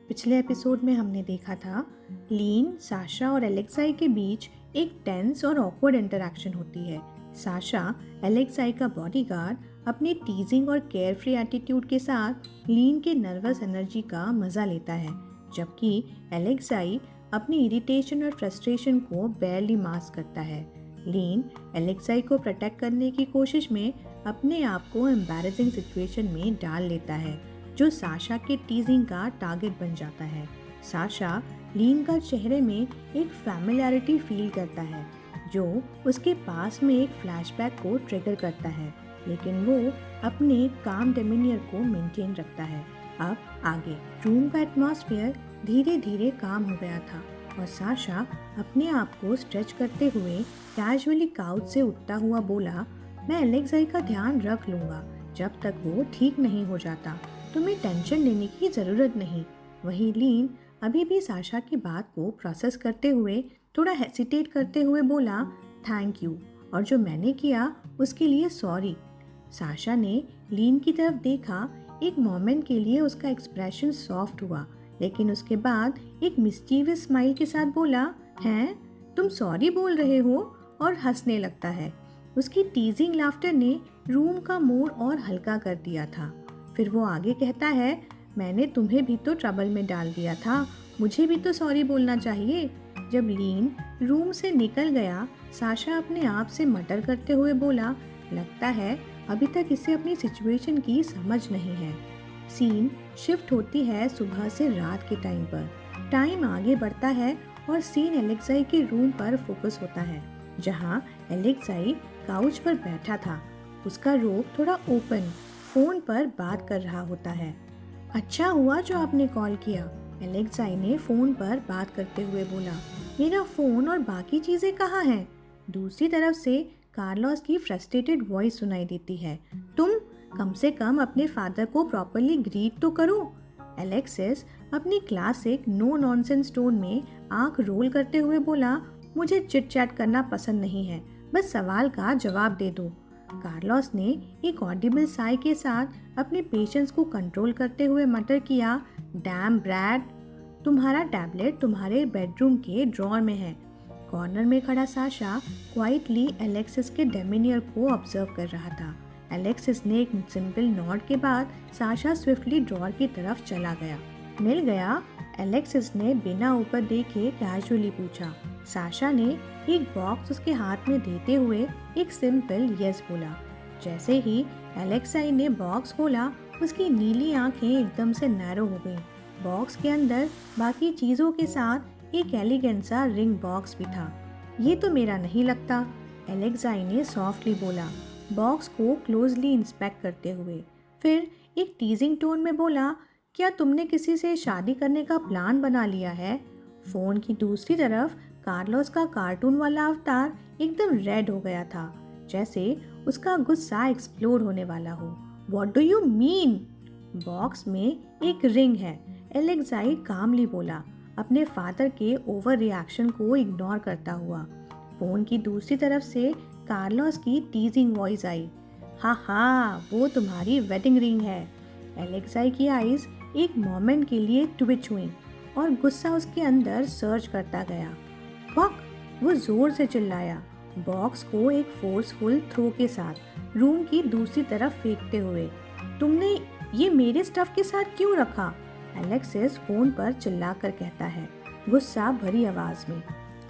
पिछले एपिसोड में हमने देखा था लीन, साशा और एलेक्साई के बीच एक टेंस और ऑकवर्ड इंटरेक्शन होती है। साशा, एलेक्साई का बॉडीगार्ड, अपने टीजिंग और केयरफ्री एटीट्यूड के साथ लीन के नर्वस एनर्जी का मज़ा लेता है, जबकि एलेक्साई अपनी इरिटेशन और फ्रस्ट्रेशन को बेयरली मास्क करता है। लीन एलेक्साई को प्रोटेक्ट करने की कोशिश में अपने आप को एम्बैरेसिंग सिचुएशन में डाल लेता है, जो साशा के टीजिंग का टारगेट बन जाता है। साशा लीन का चेहरे में एक फैमिलियरिटी फील करता है, जो उसके पास में एक फ्लैशबैक को ट्रिगर करता है, लेकिन वो अपने काम डेमिनियर को मेंटेन रखता है। अब आगे रूम का एटमॉस्फेयर धीरे धीरे काम हो गया था और साशा अपने आप को स्ट्रेच करते हुए कैजुअली काउच से उठता हुआ बोला, मैं एलेक्साई का ध्यान रख लूँगा जब तक वो ठीक नहीं हो जाता। तुम्हें टेंशन लेने की ज़रूरत नहीं। वहीं लीन अभी भी साशा की बात को प्रोसेस करते हुए थोड़ा हेसिटेट करते हुए बोला, थैंक यू, और जो मैंने किया उसके लिए सॉरी। साशा ने लीन की तरफ देखा। एक मोमेंट के लिए उसका एक्सप्रेशन सॉफ्ट हुआ, लेकिन उसके बाद एक मिस्चीवियस स्माइल के साथ बोला, हैं तुम सॉरी बोल रहे हो, और हंसने लगता है। उसकी टीजिंग लाफ्टर ने रूम का मूड और हल्का कर दिया था। फिर वो आगे कहता है, मैंने तुम्हें भी तो ट्रबल में डाल दिया था, मुझे भी तो सॉरी बोलना चाहिए। जब लीन रूम से निकल गया, साशा अपने आप से मटर करते हुए बोला, लगता है अभी तक इसे अपनी सिचुएशन की समझ नहीं है। सीन शिफ्ट होती है सुबह से रात के टाइम पर। टाइम आगे बढ़ता है और सीन एलेक्साई के रूम पर फोकस होता है, जहाँ एलेक्साई काउच पर बैठा था। उसका रोब थोड़ा ओपन, फोन पर बात कर रहा होता है। अच्छा हुआ जो आपने कॉल किया, एलेक्साई ने फोन पर बात करते हुए बोला। मेरा फोन और बाकी चीजें कहाँ हैं? दूसरी तरफ से कार्लोस की फ्रस्ट्रेटेड वॉइस सुनाई देती है। तुम कम से कम अपने फादर को प्रॉपरली ग्रीट तो करो। एलेक्सिस अपनी क्लासिक नो नॉनसेंस टोन में आंख रोल करते हुए बोला, मुझे चिट चैट करना पसंद नहीं है, बस सवाल का जवाब दे दो। कार्लोस ने एक ऑडिबल साई के साथ अपने पेशेंस को कंट्रोल करते हुए मटर किया, डैम ब्रैड, तुम्हारा टैबलेट तुम्हारे बेडरूम के ड्रॉअर में है। कॉर्नर में खड़ा साशा क्वाइटली एलेक्सिस के डेमिनियर को ऑब्जर्व कर रहा था। एलेक्सिस ने एक सिंपल नॉड के बाद साशा स्विफ्टली ड्रॉअर की तरफ चला गया। मिल गया? एलेक्सिस ने बिना ऊपर देखे कैजुअली पूछा। साशा ने एक बॉक्स उसके हाथ में देते हुए एक सिंपल यस बोला। जैसे ही एलेक्साई ने बॉक्स खोला, उसकी नीली आंखें एकदम से नैरो हो गईं। बॉक्स के अंदर बाकी चीज़ों के साथ एक एलिगेंट सा रिंग बॉक्स भी था। ये तो मेरा नहीं लगता, एलेक्साई ने सॉफ्टली बोला, बॉक्स को क्लोजली इंस्पेक्ट करते हुए। फिर एक टीजिंग टोन में बोला, क्या तुमने किसी से शादी करने का प्लान बना लिया है? फोन की दूसरी तरफ कार्लोस का कार्टून वाला अवतार एकदम रेड हो गया था, जैसे उसका गुस्सा एक्सप्लोड होने वाला हो। What do you mean? Box में एक रिंग है, एलेक्साई कामली बोला, अपने फादर के ओवर रिएक्शन को इग्नोर करता हुआ। फोन की दूसरी तरफ से कार्लोस की टीजिंग वॉइस आई, हाँ वो तुम्हारी वेडिंग रिंग है। एलेक्साई की आईज एक मोमेंट के लिए ट्विच हुई और गुस्सा उसके अंदर सर्च करता गया। फक! वो जोर से चिल्लाया, बॉक्स को एक फोर्सफुल थ्रो के साथ रूम की दूसरी तरफ फेंकते हुए। तुमने ये मेरे स्टफ के साथ क्यों रखा? एलेक्सिस फोन पर चिल्लाकर कहता है, गुस्सा भरी आवाज में।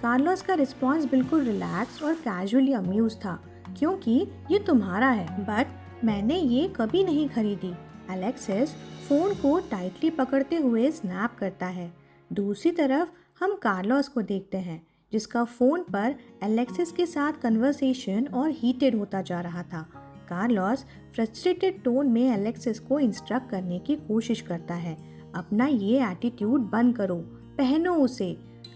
कार्लोस का रिस्पॉन्स बिल्कुल रिलैक्स और कैजुअली अम्यूज था, क्योंकि ये तुम्हारा है, बट मैंने ये कभी नहीं खरीदी। एलेक्सिस फोन को टाइटली पकड़ते हुए स्नैप करता है। दूसरी तरफ हम कार्लोस को देखते हैं, जिसका फोन पर एलेक्सिस के साथ कन्वर्सेशन और हीटेड होता जा रहा था। कार्लोस फ्रस्ट्रेटेड टोन में एलेक्सिस को इंस्ट्रक्ट करने की कोशिश करता है, अपना ये एटीट्यूड बंद करो, पहनो उसे,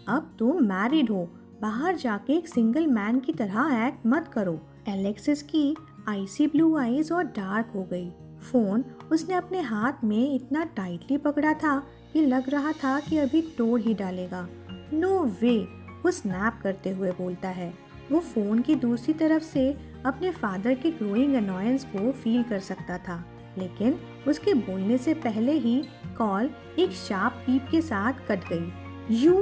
अब तुम मैरिड हो, बाहर जाके एक सिंगल मैन की तरह एक्ट मत करो। एलेक्सिस की आइसी ब्लू आईज और डार्क हो गई। फोन उसने अपने हाथ में इतना टाइटली पकड़ा था कि लग रहा था कि अभी तोड़ ही डालेगा। नो वे, वो स्नैप करते हुए बोलता है। वो फोन की दूसरी तरफ से अपने फादर के ग्रोइंग अनॉयंस को फील कर सकता था, लेकिन उसके बोलने से पहले ही कॉल एक शार्प पीप के साथ कट गई। यू,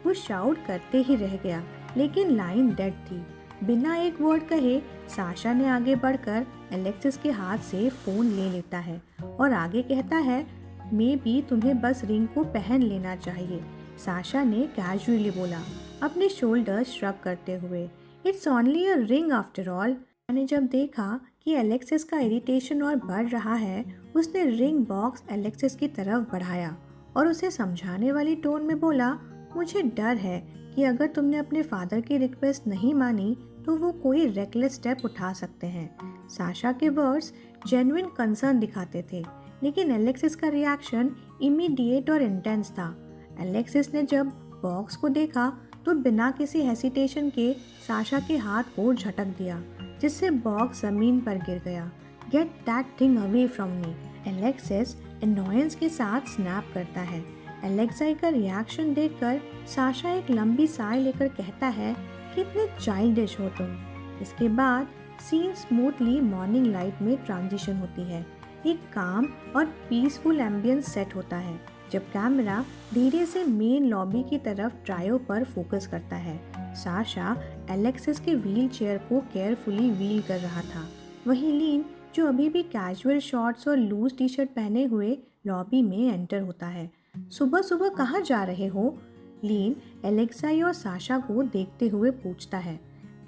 वो शाउट करते ही रह गया, लेकिन लाइन डेड थी। बिना एक वर्ड कहे साशा ने आगे बढ़कर एलेक्सिस के हाथ से फोन ले लेता है और आगे कहता है, मे बी तुम्हें बस रिंग को पहन लेना चाहिए। साशा ने कैजुअली बोला, अपने शोल्डर श्रग करते हुए। It's only a ring after all. मैंने जब देखा कि एलेक्सिस का इरिटेशन और बढ़ रहा है, उसने रिंग बॉक्स एलेक्सिस की तरफ बढ़ाया और उसे समझाने वाली टोन में बोला, मुझे डर है कि अगर तुमने अपने फादर की रिक्वेस्ट नहीं मानी तो वो कोई रेकलेस स्टेप उठा सकते हैं। साशा के वर्ड्स जेन्युइन कंसर्न दिखाते थे, लेकिन एलेक्सिस का रिएक्शन इमीडिएट और इंटेंस था। एलेक्सिस ने जब बॉक्स को देखा तो बिना किसी हेसिटेशन के साशा के हाथ को झटक दिया, जिससे बॉक्स जमीन पर गिर गया। Get that thing away from me, Alexis annoyance के साथ स्नैप करता है। एलेक्साई का रिएक्शन देखकर साशा एक लंबी साय लेकर कहता है, कितने चाइल्डिश हो तुम। इसके बाद सीन स्मूथली मॉर्निंग लाइट में ट्रांजिशन होती है। एक काम और पीसफुल एम्बियंस सेट होता है जब कैमरा धीरे से मेन लॉबी की तरफ ट्रायो पर फोकस करता है। साशा एलेक्सिस के व्हील चेयर को केयरफुली व्हील कर रहा था। वहीं लीन, जो अभी भी कैजुअल शॉर्ट्स और लूज टी शर्ट पहने हुए लॉबी में एंटर होता है। सुबह सुबह कहाँ जा रहे हो? लीन एलेक्साई और साशा को देखते हुए पूछता है।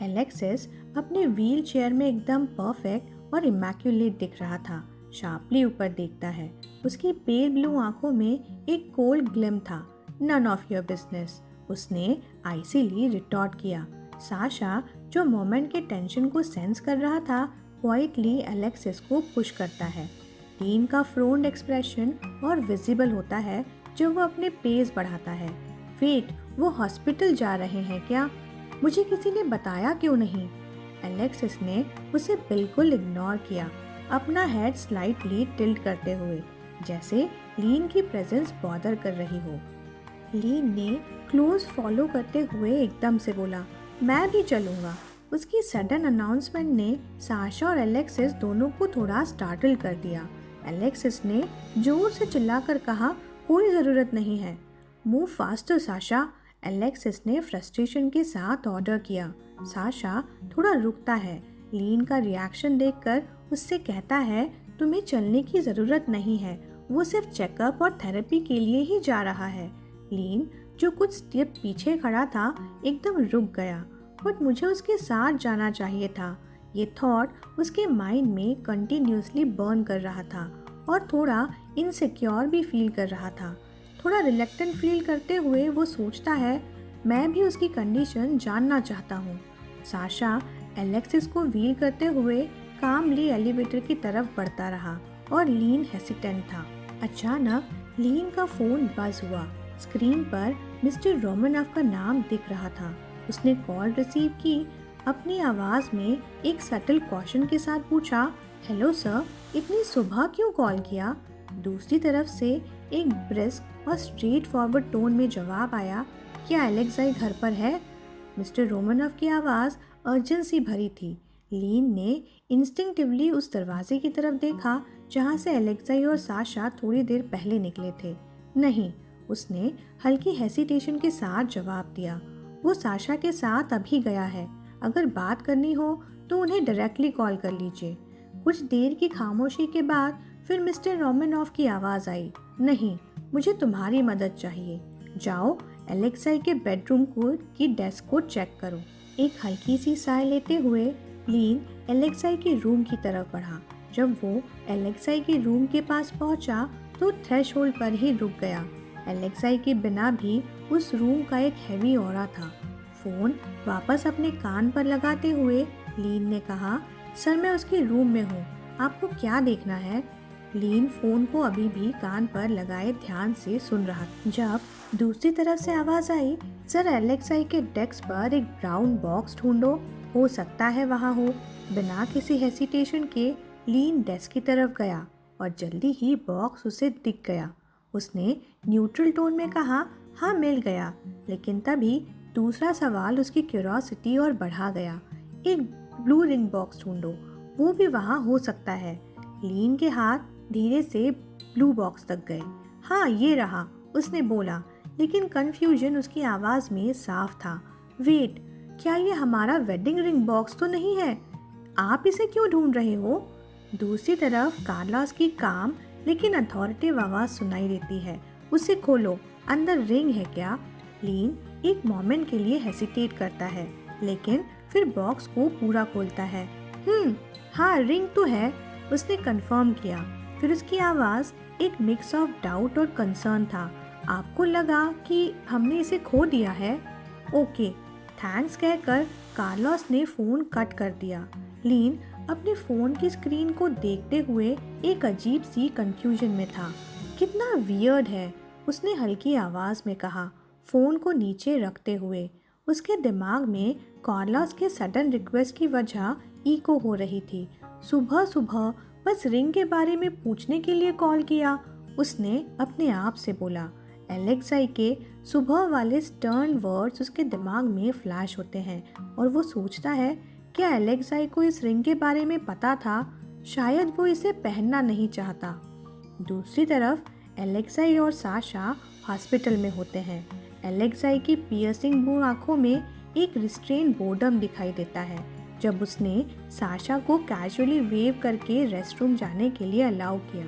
एलेक्सिस अपने व्हील चेयर में एकदम परफेक्ट और इमैक्युलेट दिख रहा था। शार्पली ऊपर देखता है। उसकी पेल ब्लू आंखों में एक कोल्ड ग्लिम था। नन ऑफ योर बिजनेस, उसने आइसीली रिटॉर्ट किया। साशा, जो मोमेंट के टेंशन को सेंस कर रहा था, क्वाइटली एलेक्सिस को पुश करता है। लीन का फ्रोन्ड एक्सप्रेशन और विजिबल होता है जब वो अपने पेस बढ़ाता है। वेट, वो हॉस्पिटल जा रहे हैं क्या? मुझे किसी ने बताया क्यों नहीं? एलेक्सिस ने उसे बिल्कुल इग्नोर किया, अपना हेड स्लाइटली टिल्ट करते हुए, जैसे लीन की प्रेजेंस बॉदर कर रही हो। लीन ने क्लोज फॉलो करते हुए एकदम से बोला, मैं भी चलूँगा। उसकी सडन अनाउंसमेंट ने साशा और एलेक्सिस दोनों को थोड़ा स्टार्टल कर दिया। एलेक्सिस ने जोर से चिल्लाकर कहा, कोई ज़रूरत नहीं है। मूव फास्टर साशा, एलेक्सिस ने फ्रस्ट्रेशन के साथ ऑर्डर किया। साशा थोड़ा रुकता है। लीन का रिएक्शन देखकर उससे कहता है, तुम्हें चलने की ज़रूरत नहीं है, वो सिर्फ चेकअप और थेरेपी के लिए ही जा रहा है। लीन, जो कुछ स्टेप पीछे खड़ा था, एकदम रुक गया। बट मुझे उसके साथ जाना चाहिए था। ये थॉट उसके माइंड में कंटिन्यूसली बर्न कर रहा था और थोड़ा इनसिक्योर भी फील कर रहा था। थोड़ा रिलेक्टेंट फील करते हुए वो सोचता है, मैं भी उसकी कंडीशन जानना चाहता हूँ। साशा एलेक्सिस को व्हील करते हुए कामली एलिवेटर की तरफ बढ़ता रहा और लीन हेसिटेंट था। अचानक लीन का फोन बज हुआ। स्क्रीन पर मिस्टर रोमनॉफ का नाम दिख रहा था। उसने कॉल रिसीव की। अपनी आवाज़ में एक सटल कॉशन के साथ पूछा, हेलो सर, इतनी सुबह क्यों कॉल किया? दूसरी तरफ से एक ब्रिस्क और स्ट्रेट फॉरवर्ड टोन में जवाब आया, क्या एलेक्साई घर पर है? मिस्टर रोमनॉफ की आवाज़ अर्जेंसी भरी थी। लीन ने इंस्टिंक्टिवली उस दरवाजे की तरफ देखा जहाँ से एलेक्साई और साशा थोड़ी देर पहले निकले थे। नहीं, उसने हल्की हेसिटेशन के साथ जवाब दिया। वो साशा के साथ अभी गया है। अगर बात करनी हो तो उन्हें डायरेक्टली कॉल कर लीजिए। कुछ देर की खामोशी के बाद फिर मिस्टर रोमनॉफ की आवाज़ आई, नहीं, मुझे तुम्हारी मदद चाहिए। जाओ, एलेक्साई के बेडरूम की डेस्क को चेक करो। एक हल्की सी साय लेते हुए लीन एलेक्साई के रूम की तरफ बढ़ा। जब वो एलेक्साई के रूम के पास पहुंचा तो थ्रेशोल्ड पर ही रुक गया। एलेक्साई के बिना भी उस रूम का एक हैवी ऑरा था। फ़ोन वापस अपने कान पर लगाते हुए लीन ने कहा, सर मैं उसके रूम में हूँ, आपको क्या देखना है? लीन फ़ोन को अभी भी कान पर लगाए ध्यान से सुन रहा था। जब दूसरी तरफ से आवाज़ आई, सर एलेक्साई के डेस्क पर एक ब्राउन बॉक्स ढूंढो, हो सकता है वहाँ हो। बिना किसी हेसिटेशन के लीन डेस्क की तरफ गया और जल्दी ही बॉक्स उसे दिख गया। उसने न्यूट्रल टोन में कहा, हाँ मिल गया। लेकिन तभी दूसरा सवाल उसकी क्यूरोसिटी और बढ़ा गया, एक ब्लू रिंग बॉक्स ढूंढो, वो भी वहाँ हो सकता है। लीन के हाथ धीरे से ब्लू बॉक्स तक गए। हाँ ये रहा, उसने बोला, लेकिन कंफ्यूजन उसकी आवाज़ में साफ था। वेट, क्या ये हमारा वेडिंग रिंग बॉक्स तो नहीं है? आप इसे क्यों ढूंढ रहे हो? दूसरी तरफ कार्लोस की काम लेकिन अथॉरिटिव आवाज़ सुनाई देती है। उसे खोलो, अंदर रिंग है क्या? लीन एक मोमेंट के लिए हेसिटेट करता है, लेकिन फिर बॉक्स को पूरा खोलता है। हाँ रिंग तो है, उसने कंफर्म किया। फिर उसकी आवाज़ एक मिक्स ऑफ डाउट और कंसर्न था। आपको लगा कि हमने इसे खो दिया है? ओके, थैंक्स कहकर कार्लोस ने फ़ोन कट कर दिया। लीन अपने फ़ोन की स्क्रीन को देखते हुए एक अजीब सी कंफ्यूजन में था। कितना वियर्ड है, उसने हल्की आवाज़ में कहा, फ़ोन को नीचे रखते हुए। उसके दिमाग में कार्लोस के सडन रिक्वेस्ट की वजह इको हो रही थी। सुबह सुबह बस रिंग के बारे में पूछने के लिए कॉल किया, उसने अपने आप से बोला। एलेक्साई के सुबह वाले स्टर्न वर्ड्स उसके दिमाग में फ्लैश होते हैं और वो सोचता है, क्या एलेक्साई को इस रिंग के बारे में पता था? शायद वो इसे पहनना नहीं चाहता। दूसरी तरफ एलेक्साई और साशा हॉस्पिटल में होते हैं। एलेक्साई की पियर्सिंग ब्लू आंखों में एक रिस्ट्रेन बोर्डम दिखाई देता है जब उसने साशा को कैजुअली वेव करके रेस्टरूम जाने के लिए अलाउ किया।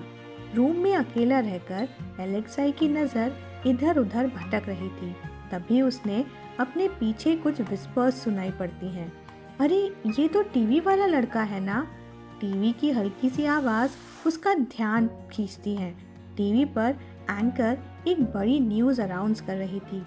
रूम में अकेला रहकर एलेक्साई की नज़र इधर उधर भटक रही थी। तभी उसने अपने पीछे कुछ विस्पर्स सुनाई पड़ती हैं। अरे ये तो टीवी वाला लड़का है ना? टीवी की हल्की सी आवाज़ उसका ध्यान खींचती है। टीवी पर एंकर एक बड़ी न्यूज़ अनाउंस कर रही थी।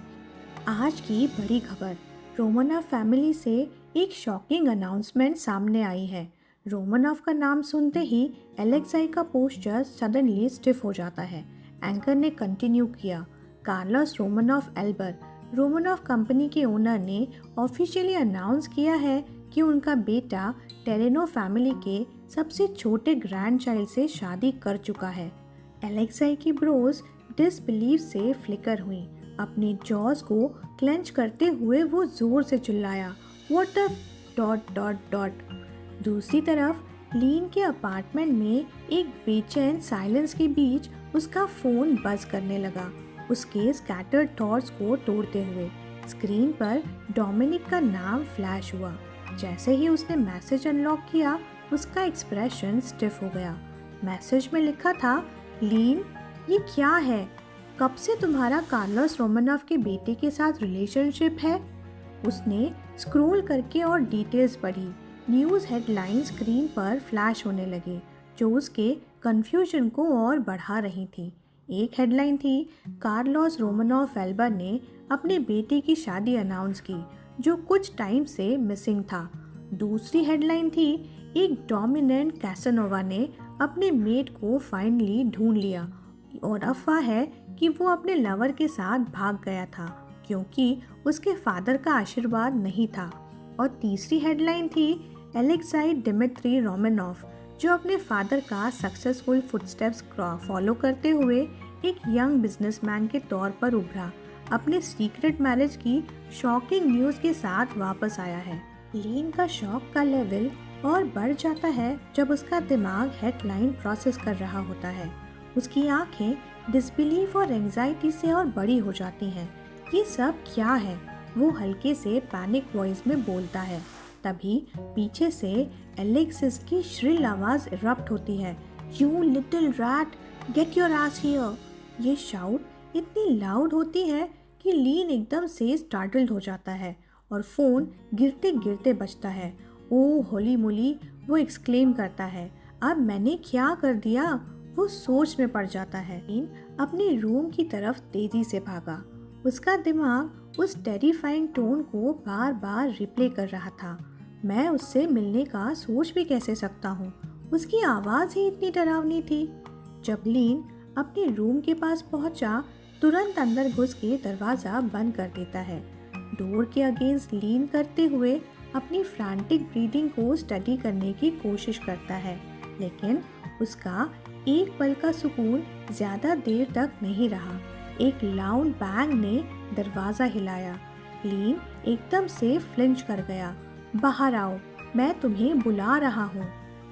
आज की बड़ी खबर, रोमानॉव फैमिली से एक शॉकिंग अनाउंसमेंट सामने आई है। रोमानॉव का नाम सुनते ही एलेक्साई का पोस्चर सडनली स्टिफ हो जाता है। एंकर ने कंटिन्यू किया, कार्लोस रोमानॉव एल्बर, रोमानॉव कंपनी के ओनर ने ऑफिशियली अनाउंस किया है कि उनका बेटा टेरेनो फैमिली के सबसे छोटे ग्रैंड चाइल्ड से शादी कर चुका है। एलेक्साई की ब्रोज डिसबिलीव से फ्लिकर हुई। अपने जॉज को क्लेंच करते हुए वो जोर से चिल्लाया, what the dot dot dot. दूसरी तरफ लीन के अपार्टमेंट में एक बेचैन साइलेंस के बीच उसका फ़ोन बज करने लगा, उसके स्कैटर्ड थॉट्स को तोड़ते हुए। स्क्रीन पर डोमिनिक का नाम फ्लैश हुआ। जैसे ही उसने मैसेज अनलॉक किया, उसका एक्सप्रेशन स्टिफ हो गया। मैसेज में लिखा था, लीन ये क्या है? कब से तुम्हारा कार्लोस रोमानॉव के बेटे के साथ रिलेशनशिप है? उसने स्क्रॉल करके और डिटेल्स पढ़ी। न्यूज़ हेडलाइन स्क्रीन पर फ्लैश होने लगे जो उसके कन्फ्यूजन को और बढ़ा रही थी। एक हेडलाइन थी, कार्लोस रोमानॉव एल्बर ने अपने बेटे की शादी अनाउंस की जो कुछ टाइम से मिसिंग था। दूसरी हेडलाइन थी, एक डोमिनेंट कैसानोवा ने अपने मेट को फाइनली ढूंढ लिया और अफवाह है कि वो अपने लवर के साथ भाग गया था क्योंकि उसके फादर का आशीर्वाद नहीं था। और तीसरी हेडलाइन थी, एलेक्साई डिमित्री रोमानॉव जो अपने फादर का सक्सेसफुल फुटस्टेप्स फॉलो करते हुए एक यंग बिजनेसमैन के तौर पर उभरा, अपने सीक्रेट मैरिज की शॉकिंग न्यूज़ के साथ वापस आया है। लीन का शॉक का लेवल और बढ़ जाता है जब उसका दिमाग हेडलाइन प्रोसेस कर रहा होता है। उसकी आंखें डिसबिलीफ और एंजाइटी से और बड़ी हो जाती हैं। ये सब क्या है? वो हल्के से पैनिक वॉइस में बोलता है। तभी पीछे से एलेक्सिस की श्रिल आवाज़ इरप्ट होती है, you little rat, get your S here. ये शाउट इतनी लाउड होती है कि लीन एकदम से स्टार्टल्ड हो जाता है और फ़ोन गिरते गिरते बजता है। ओह होली मोली, वो एक्सक्लेम करता है, अब मैंने क्या कर दिया? वो सोच में पड़ जाता है। लीन अपने रूम की तरफ तेजी से भागा। उसका दिमाग उस टेरिफाइंग टोन को बार बार रिप्ले कर रहा था। मैं उससे मिलने का सोच भी कैसे सकता हूँ? उसकी आवाज़ ही इतनी डरावनी थी। जब लीन अपने रूम के पास पहुँचा, तुरंत अंदर घुस के दरवाज़ा बंद कर देता है। डोर के अगेंस्ट लीन करते हुए अपनी फ्रैंटिक ब्रीदिंग को स्टडी करने की कोशिश करता है, लेकिन उसका एक पल का सुकून ज़्यादा देर तक नहीं रहा। एक लाउड बैंग ने दरवाज़ा हिलाया। लीन एकदम से फ्लिंच कर गया। बाहर आओ, मैं तुम्हें बुला रहा हूँ।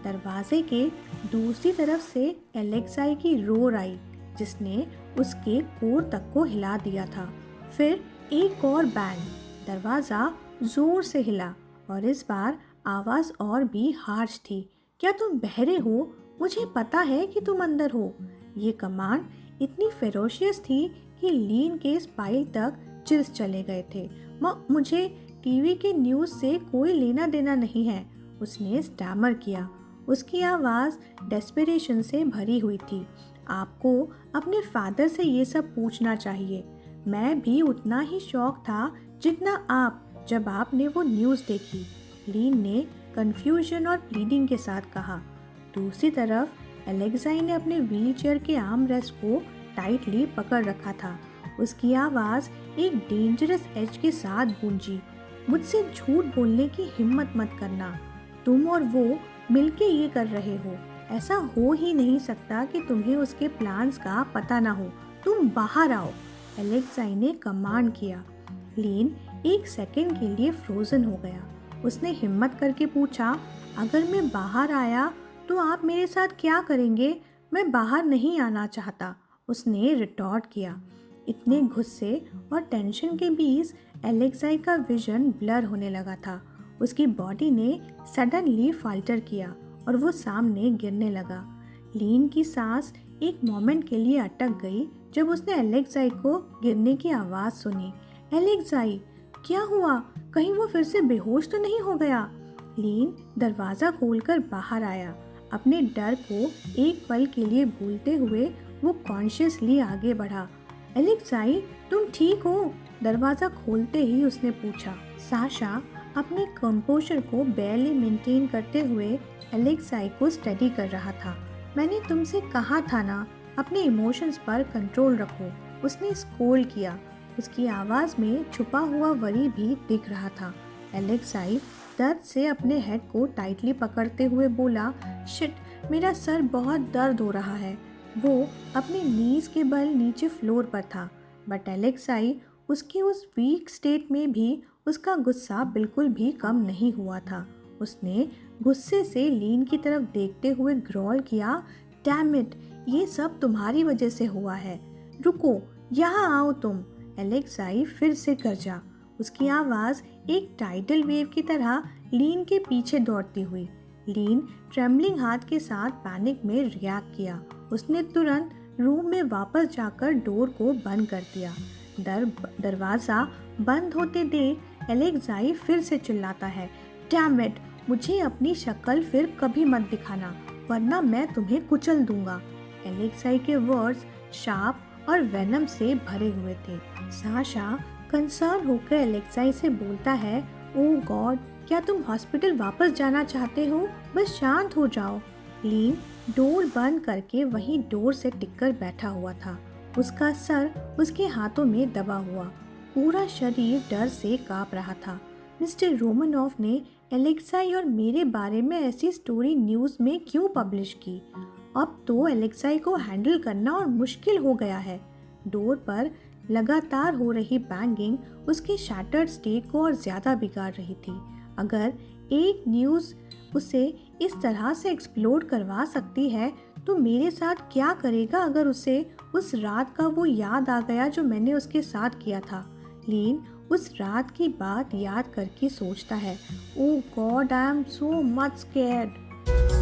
दरवाजे के दूसरी तरफ से एलेक्साई की रोर आई, जिसने उसके कोर तक को हिला दिया था। फिर एक और बैंग, दरवाज़ा जोर से हिला और इस बार आवाज़ और भी हार्श थी। क्या तुम बहरे हो? मुझे पता है कि तुम अंदर हो। ये कमांड इतनी फेरोशियस थी कि लीन के स्पाइल तक चिल्स चले गए थे। मुझे टीवी के न्यूज़ से कोई लेना देना नहीं है, उसने स्टैमर किया। उसकी आवाज़ डेस्परेशन से भरी हुई थी। आपको अपने फादर से ये सब पूछना चाहिए। मैं भी उतना ही शौक था जितना आप जब आपने वो न्यूज़ देखी, लीन ने कन्फ्यूजन और प्लीडिंग के साथ कहा। दूसरी तरफ एलेक्साई ने अपने व्हीलचेयर के आर्म रेस्ट को टाइटली पकड़ रखा था। उसकी आवाज़ एक डेंजरस एज के साथ गूंजी। मुझसे झूठ बोलने की हिम्मत मत करना। तुम और वो मिलके ये कर रहे हो। ऐसा हो ही नहीं सकता कि तुम्हें उसके प्लान्स का पता ना हो। तुम बाहर आओ, एलेक्साई ने कमांड किया। लीन एक सेकंड के लिए फ्रोजन हो गया। उसने हिम्मत करके पूछा, अगर मैं बाहर आया तो आप मेरे साथ क्या करेंगे? मैं बाहर नहीं आना चाहता, उसने रिटॉर्ट किया। इतने गुस्से और टेंशन के बीच एलेक्साई का विजन ब्लर होने लगा था। उसकी बॉडी ने सडनली फाल्टर किया और वो सामने गिरने लगा। लीन की सांस एक मोमेंट के लिए अटक गई जब उसने एलेक्साई को गिरने की आवाज़ सुनी। एलेक्साई, क्या हुआ? कहीं वो फिर से बेहोश तो नहीं हो गया? लीन दरवाज़ा खोलकर बाहर आया। अपने डर को एक पल के लिए भूलते हुए वो कॉन्शियसली आगे बढ़ा। एलेक्साई, तुम ठीक हो? दरवाज़ा खोलते ही उसने पूछा। साशा अपने कंपोजर को बैरली मेंटेन करते हुए एलेक्साई को स्टडी कर रहा था। मैंने तुमसे कहा था ना, अपने इमोशंस पर कंट्रोल रखो, उसने स्कोल्ड किया। उसकी आवाज़ में छुपा हुआ वरी भी दिख रहा था। एलेक्साई दर्द से अपने हेड को टाइटली पकड़ते हुए बोला, शिट, मेरा सर बहुत दर्द हो रहा है। वो अपने नीज के बल नीचे फ्लोर पर था, बट एलेक्साई उसकी उस वीक स्टेट में भी उसका गुस्सा बिल्कुल भी कम नहीं हुआ था। उसने गुस्से से लीन की तरफ देखते हुए ग्रॉल किया, डैम इट, ये सब तुम्हारी वजह से हुआ है। रुको, यहाँ आओ तुम। एलेक्साई फिर से गरजा। उसकी आवाज़ एक टाइडल वेव की तरह लीन के पीछे दौड़ती हुई। लीन ट्रेम्बलिंग हाथ के साथ पैनिक में रिएक्ट किया। उसने तुरंत रूम में वापस जाकर डोर को बंद कर दिया। दरवाज़ा बंद होते देख एलेक्साई फिर से चिल्लाता है, डैम इट, मुझे अपनी शक्ल फिर कभी मत दिखाना, वरना मैं तुम्हें कुचल दूंगा। एलेक्साई के वर्ड्स शार्प और वेनम से भरे हुए थे। साशा कंसर्न होकर एलेक्साई से बोलता है, ओह गॉड, क्या तुम हॉस्पिटल वापस जाना चाहते हो? बस शांत हो जाओ। लीन डोर बंद करके वहीं डोर से टिककर बैठा हुआ था। उसका सर उसके हाथों में दबा हुआ, पूरा शरीर डर से कांप रहा था। मिस्टर रोमनॉफ ने एलेक्साई और मेरे बारे में ऐसी स्टोरी न्यूज़ में क्यों पब्लिश की? अब तो एलेक्साई को हैंडल करना और मुश्किल हो गया है। डोर पर लगातार हो रही बैंगिंग उसके शैटर्ड स्टेट को और ज़्यादा बिगाड़ रही थी। अगर एक न्यूज़ उसे इस तरह से एक्सप्लोड करवा सकती है तो मेरे साथ क्या करेगा अगर उसे उस रात का वो याद आ गया जो मैंने उसके साथ किया था। लीन उस रात की बात याद करके सोचता है, oh god, I am so much scared.